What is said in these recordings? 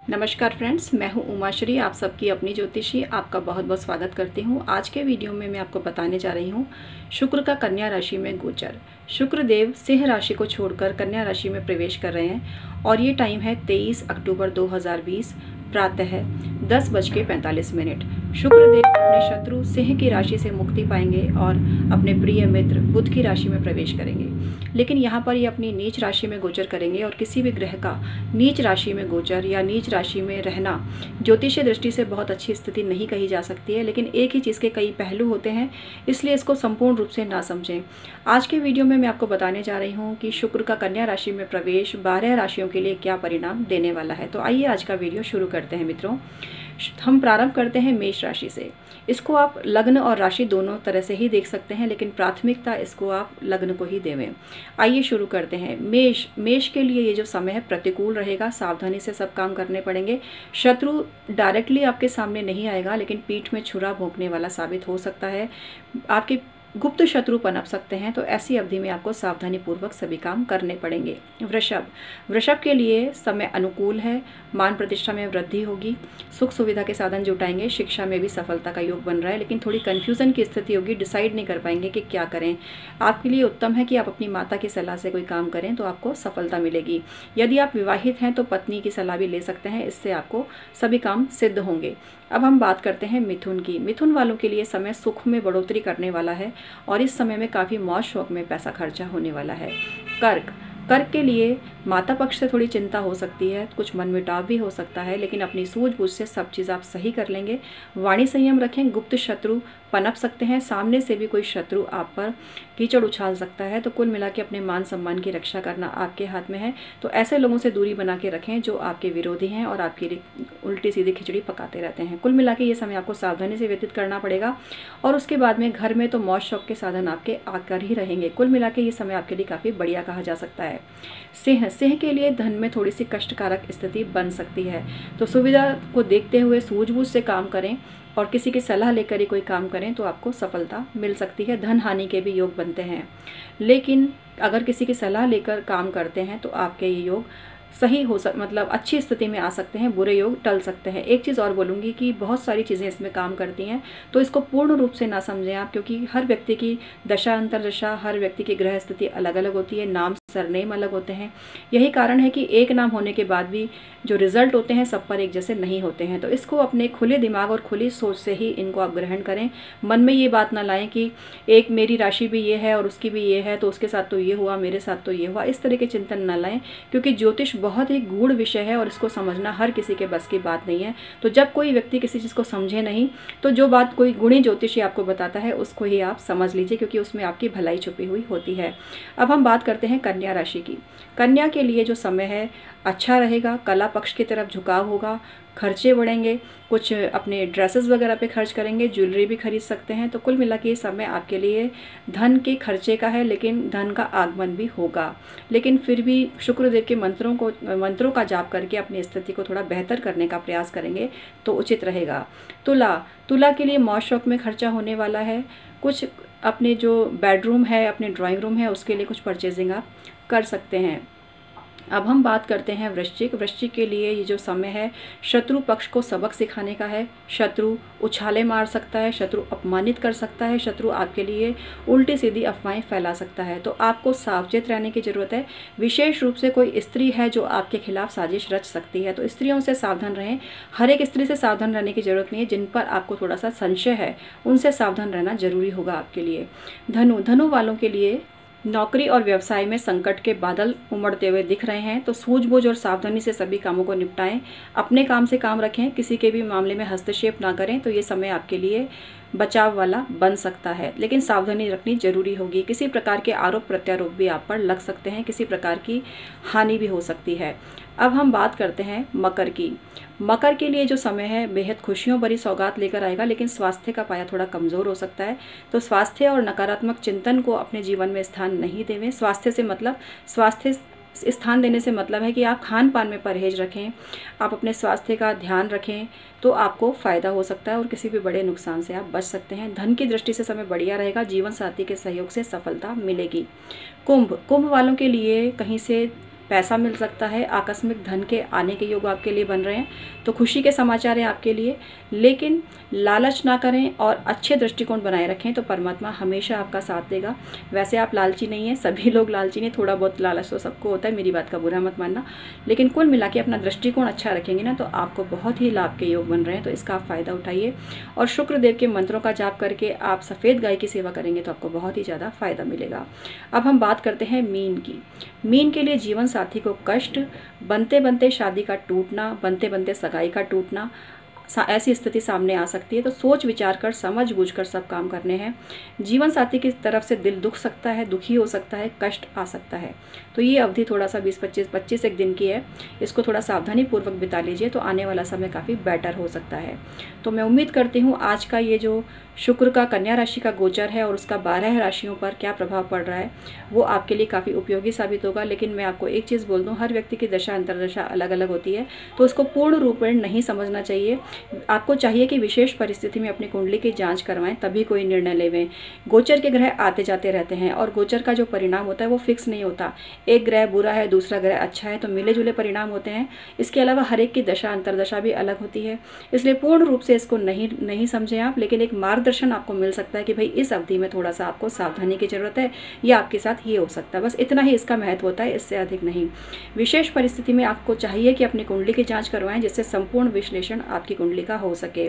नमस्कार फ्रेंड्स, मैं हूं उमाश्री। आप सबकी अपनी ज्योतिषी आपका बहुत बहुत स्वागत करती हूं। आज के वीडियो में मैं आपको बताने जा रही हूं शुक्र का कन्या राशि में गोचर। शुक्र देव सिंह राशि को छोड़कर कन्या राशि में प्रवेश कर रहे हैं और ये टाइम है 23 अक्टूबर 2020 प्रातः 10:45। शुक्रदेव अपने शत्रु सिंह की राशि से मुक्ति पाएंगे और अपने प्रिय मित्र बुध की राशि में प्रवेश करेंगे। लेकिन यहाँ पर ये अपनी नीच राशि में गोचर करेंगे और किसी भी ग्रह का नीच राशि में गोचर या नीच राशि में रहना ज्योतिषीय दृष्टि से बहुत अच्छी स्थिति नहीं कही जा सकती है। लेकिन एक ही चीज़ के कई पहलू होते हैं, इसलिए इसको संपूर्ण रूप से ना समझें। आज के वीडियो में मैं आपको बताने जा रही हूँ कि शुक्र का कन्या राशि में प्रवेश 12 राशियों के लिए क्या परिणाम देने वाला है। तो आइए आज का वीडियो शुरू करते हैं मित्रों। हम प्रारंभ करते हैं मेष राशि से। इसको आप लग्न और राशि दोनों तरह से ही देख सकते हैं, लेकिन प्राथमिकता इसको आप लग्न को ही देवें। आइए शुरू करते हैं। मेष के लिए ये जो समय है प्रतिकूल रहेगा, सावधानी से सब काम करने पड़ेंगे। शत्रु डायरेक्टली आपके सामने नहीं आएगा, लेकिन पीठ में छुरा भोंकने वाला साबित हो सकता है। आपके गुप्त शत्रु पनप सकते हैं, तो ऐसी अवधि में आपको सावधानी पूर्वक सभी काम करने पड़ेंगे। वृषभ के लिए समय अनुकूल है, मान प्रतिष्ठा में वृद्धि होगी, सुख सुविधा के साधन जुटाएंगे, शिक्षा में भी सफलता का योग बन रहा है, लेकिन थोड़ी कन्फ्यूजन की स्थिति होगी, डिसाइड नहीं कर पाएंगे कि क्या करें। आपके लिए उत्तम है कि आप अपनी माता की सलाह से कोई काम करें तो आपको सफलता मिलेगी। यदि आप विवाहित हैं तो पत्नी की सलाह भी ले सकते हैं, इससे आपको सभी काम सिद्ध होंगे। अब हम बात करते हैं मिथुन की। मिथुन वालों के लिए समय सुख में बढ़ोतरी करने वाला है और इस समय में काफ़ी मौज शौक में पैसा खर्चा होने वाला है। कर्क के लिए माता पक्ष से थोड़ी चिंता हो सकती है, कुछ मनमुटाव भी हो सकता है, लेकिन अपनी सूझबूझ से सब चीज़ आप सही कर लेंगे। वाणी संयम रखें, गुप्त शत्रु पनप सकते हैं, सामने से भी कोई शत्रु आप पर कीचड़ उछाल सकता है। तो कुल मिला के अपने मान सम्मान की रक्षा करना आपके हाथ में है। तो ऐसे लोगों से दूरी बना के रखें जो आपके विरोधी हैं और आपके लिए उल्टी सीधी खिचड़ी पकाते रहते हैं। कुल मिला के ये समय आपको सावधानी से व्यतीत करना पड़ेगा और उसके बाद में घर में तो मौज शौक के साधन आपके आकर ही रहेंगे। कुल मिला के ये समय आपके लिए काफ़ी बढ़िया कहा जा सकता है। सिंह के लिए धन में थोड़ी सी कष्टकारक स्थिति बन सकती है, तो सुविधा को देखते हुए सूझबूझ से काम करें और किसी की सलाह लेकर ही कोई काम करें तो आपको सफलता मिल सकती है। धन हानि के भी योग बनते हैं, लेकिन अगर किसी की सलाह लेकर काम करते हैं तो आपके ये योग सही हो मतलब अच्छी स्थिति में आ सकते हैं, बुरे योग टल सकते हैं। एक चीज़ और बोलूँगी कि बहुत सारी चीज़ें इसमें काम करती हैं, तो इसको पूर्ण रूप से ना समझें आप, क्योंकि हर व्यक्ति की दशा अंतरदशा, हर व्यक्ति की ग्रह स्थिति अलग अलग होती है, नाम सरनेम अलग होते हैं। यही कारण है कि एक नाम होने के बाद भी जो रिजल्ट होते हैं सब पर एक जैसे नहीं होते हैं। तो इसको अपने खुले दिमाग और खुली सोच से ही इनको आप ग्रहण करें। मन में ये बात ना लाएं कि एक मेरी राशि भी ये है और उसकी भी ये है, तो उसके साथ तो ये हुआ, मेरे साथ तो ये हुआ। इस तरह के चिंतन ना लाएं, क्योंकि ज्योतिष बहुत ही गूढ़ विषय है और इसको समझना हर किसी के बस की बात नहीं है। तो जब कोई व्यक्ति किसी चीज़ को समझे नहीं, तो जो बात कोई गुणी ज्योतिषी आपको बताता है उसको ही आप समझ लीजिए, क्योंकि उसमें आपकी भलाई छुपी हुई होती है। अब हम बात करते हैं कन्या राशि की। कन्या के लिए जो समय है अच्छा रहेगा, कला पक्ष की तरफ झुकाव होगा, खर्चे बढ़ेंगे, कुछ अपने ड्रेसेस वगैरह पे खर्च करेंगे, ज्वेलरी भी खरीद सकते हैं। तो कुल मिला के ये समय आपके लिए धन के खर्चे का है, लेकिन धन का आगमन भी होगा। लेकिन फिर भी शुक्रदेव के मंत्रों का जाप करके अपनी स्थिति को थोड़ा बेहतर करने का प्रयास करेंगे तो उचित रहेगा। तुला के लिए मौज शौक में खर्चा होने वाला है। कुछ अपने जो बेडरूम है, अपने ड्राइंग रूम है, उसके लिए कुछ परचेजिंग आप कर सकते हैं। अब हम बात करते हैं वृश्चिक के लिए ये जो समय है शत्रु पक्ष को सबक सिखाने का है। शत्रु उछाले मार सकता है, शत्रु अपमानित कर सकता है, शत्रु आपके लिए उल्टी सीधी अफवाहें फैला सकता है। तो आपको सावचेत रहने की ज़रूरत है। विशेष रूप से कोई स्त्री है जो आपके खिलाफ साजिश रच सकती है, तो स्त्रियों से सावधान रहें। हर एक स्त्री से सावधान रहने की ज़रूरत नहीं है, जिन पर आपको थोड़ा सा संशय है उनसे सावधान रहना जरूरी होगा आपके लिए। धनु वालों के लिए नौकरी और व्यवसाय में संकट के बादल उमड़ते हुए दिख रहे हैं, तो सूझबूझ और सावधानी से सभी कामों को निपटाएं। अपने काम से काम रखें, किसी के भी मामले में हस्तक्षेप ना करें। तो ये समय आपके लिए बचाव वाला बन सकता है, लेकिन सावधानी रखनी जरूरी होगी। किसी प्रकार के आरोप प्रत्यारोप भी आप पर लग सकते हैं, किसी प्रकार की हानि भी हो सकती है। अब हम बात करते हैं मकर की। मकर के लिए जो समय है बेहद खुशियों भरी सौगात लेकर आएगा, लेकिन स्वास्थ्य का पाया थोड़ा कमज़ोर हो सकता है। तो स्वास्थ्य और नकारात्मक चिंतन को अपने जीवन में स्थान नहीं देवें। स्वास्थ्य स्थान देने से मतलब है कि आप खान पान में परहेज रखें, आप अपने स्वास्थ्य का ध्यान रखें, तो आपको फ़ायदा हो सकता है और किसी भी बड़े नुकसान से आप बच सकते हैं। धन की दृष्टि से समय बढ़िया रहेगा, जीवन साथी के सहयोग से सफलता मिलेगी। कुंभ वालों के लिए कहीं से पैसा मिल सकता है, आकस्मिक धन के आने के योग आपके लिए बन रहे हैं, तो खुशी के समाचार हैं आपके लिए। लेकिन लालच ना करें और अच्छे दृष्टिकोण बनाए रखें तो परमात्मा हमेशा आपका साथ देगा। वैसे आप लालची नहीं हैं, सभी लोग लालची नहीं, थोड़ा बहुत लालच तो सबको होता है, मेरी बात का बुरा मत मानना। लेकिन कुल मिला के अपना दृष्टिकोण अच्छा रखेंगे ना तो आपको बहुत ही लाभ के योग बन रहे हैं, तो इसका आप फ़ायदा उठाइए। और शुक्रदेव के मंत्रों का जाप करके आप सफ़ेद गाय की सेवा करेंगे तो आपको बहुत ही ज़्यादा फ़ायदा मिलेगा। अब हम बात करते हैं मीन की। मीन के लिए जीवन साथी को कष्ट, बनते बनते शादी का टूटना, बनते बनते सगाई का टूटना, ऐसी स्थिति सामने आ सकती है। तो सोच विचार कर, समझ बूझ कर सब काम करने हैं। जीवन साथी की तरफ से दिल दुख सकता है, दुखी हो सकता है, कष्ट आ सकता है। तो ये अवधि थोड़ा सा 20-25 एक दिन की है, इसको थोड़ा सावधानी पूर्वक बिता लीजिए तो आने वाला समय काफ़ी बेटर हो सकता है। तो मैं उम्मीद करती हूँ आज का ये जो शुक्र का कन्या राशि का गोचर है और उसका 12 राशियों पर क्या प्रभाव पड़ रहा है वो आपके लिए काफ़ी उपयोगी साबित होगा। लेकिन मैं आपको एक चीज़ बोल दूँ, हर व्यक्ति की दशा अंतर्दशा अलग अलग होती है, तो उसको पूर्ण रूप में नहीं समझना चाहिए। आपको चाहिए कि विशेष परिस्थिति में अपनी कुंडली की जांच करवाएं, तभी कोई निर्णय लेवें। गोचर के ग्रह आते जाते रहते हैं और गोचर का जो परिणाम होता है वो फिक्स नहीं होता। एक ग्रह बुरा है, दूसरा ग्रह अच्छा है, तो मिले जुले परिणाम होते हैं। इसके अलावा हर एक की दशा अंतर्दशा भी अलग होती है, इसलिए पूर्ण रूप से इसको नहीं समझें आप। लेकिन एक मार्गदर्शन आपको मिल सकता है कि भाई इस अवधि में थोड़ा सा आपको सावधानी की जरूरत है, या आपके साथ ये हो सकता है, बस इतना ही इसका महत्व होता है, इससे अधिक नहीं। विशेष परिस्थिति में आपको चाहिए कि अपनी कुंडली की जांच करवाएं जिससे संपूर्ण विश्लेषण आपकी कुंडली का हो सके।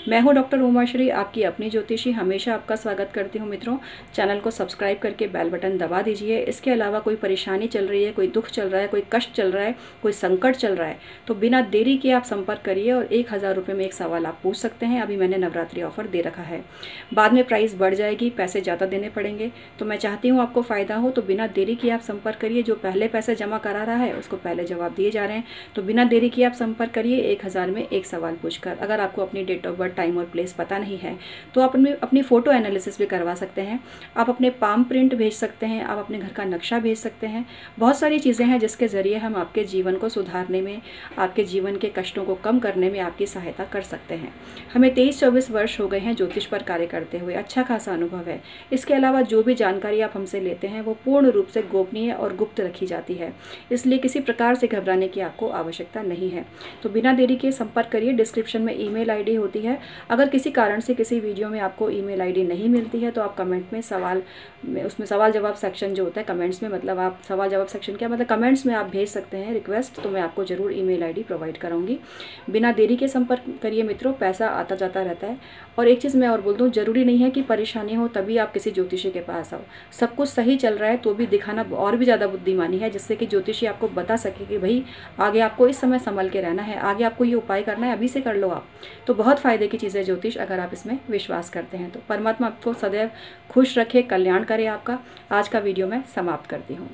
मैं हूं डॉक्टर उमाश्री, आपकी अपनी ज्योतिषी। हमेशा आपका स्वागत करती हूं मित्रों। चैनल को सब्सक्राइब करके बेल बटन दबा दीजिए। इसके अलावा कोई परेशानी चल रही है, कोई दुख चल रहा है, कोई कष्ट चल रहा है, कोई संकट चल रहा है, तो बिना देरी के आप संपर्क करिए और 1000 रुपये में एक सवाल आप पूछ सकते हैं। अभी मैंने नवरात्रि ऑफर दे रखा है, बाद में प्राइस बढ़ जाएगी, पैसे ज़्यादा देने पड़ेंगे। तो मैं चाहती हूँ आपको फ़ायदा हो, तो बिना देरी के आप संपर्क करिए। जो पहले पैसे जमा करा रहा है उसको पहले जवाब दिए जा रहे हैं, तो बिना देरी के आप संपर्क करिए 1000 में एक सवाल पूछकर। अगर आपको अपनी डेट ऑफ बर्थ, टाइम और प्लेस पता नहीं है तो आप अपनी फ़ोटो एनालिसिस भी करवा सकते हैं। आप अपने पाम प्रिंट भेज सकते हैं, आप अपने घर का नक्शा भेज सकते हैं। बहुत सारी चीज़ें हैं जिसके ज़रिए हम आपके जीवन को सुधारने में, आपके जीवन के कष्टों को कम करने में आपकी सहायता कर सकते हैं। हमें 23-24 वर्ष हो गए हैं ज्योतिष पर कार्य करते हुए, अच्छा खासा अनुभव है। इसके अलावा जो भी जानकारी आप हमसे लेते हैं वो पूर्ण रूप से गोपनीय और गुप्त रखी जाती है, इसलिए किसी प्रकार से घबराने की आपको आवश्यकता नहीं है। तो बिना देरी के संपर्क करिए। डिस्क्रिप्शन में ईमेल आईडी होती है। अगर किसी कारण से किसी वीडियो में आपको ईमेल आईडी नहीं मिलती है तो आप कमेंट में उसमें सवाल जवाब सेक्शन जो होता है कमेंट्स में, मतलब आप सवाल जवाब सेक्शन क्या मतलब कमेंट्स में आप भेज सकते हैं रिक्वेस्ट, तो मैं आपको ज़रूर ईमेल आईडी प्रोवाइड कराऊंगी। बिना देरी के संपर्क करिए मित्रों, पैसा आता जाता रहता है। और एक चीज़ मैं और बोल दूँ, ज़रूरी नहीं है कि परेशानी हो तभी आप किसी ज्योतिषी के पास आओ। सब कुछ सही चल रहा है तो भी दिखाना और भी ज़्यादा बुद्धिमानी है, जिससे कि ज्योतिषी आपको बता सके कि भाई आगे आपको इस समय संभल के रहना है, आगे आपको ये उपाय करना है, अभी से कर लो आप। तो बहुत फ़ायदे की चीज़ है ज्योतिष, अगर आप इसमें विश्वास करते हैं तो। परमात्मा आपको सदैव खुश रखे, कल्याण करे आपका। आज का वीडियो मैं समाप्त करती हूँ।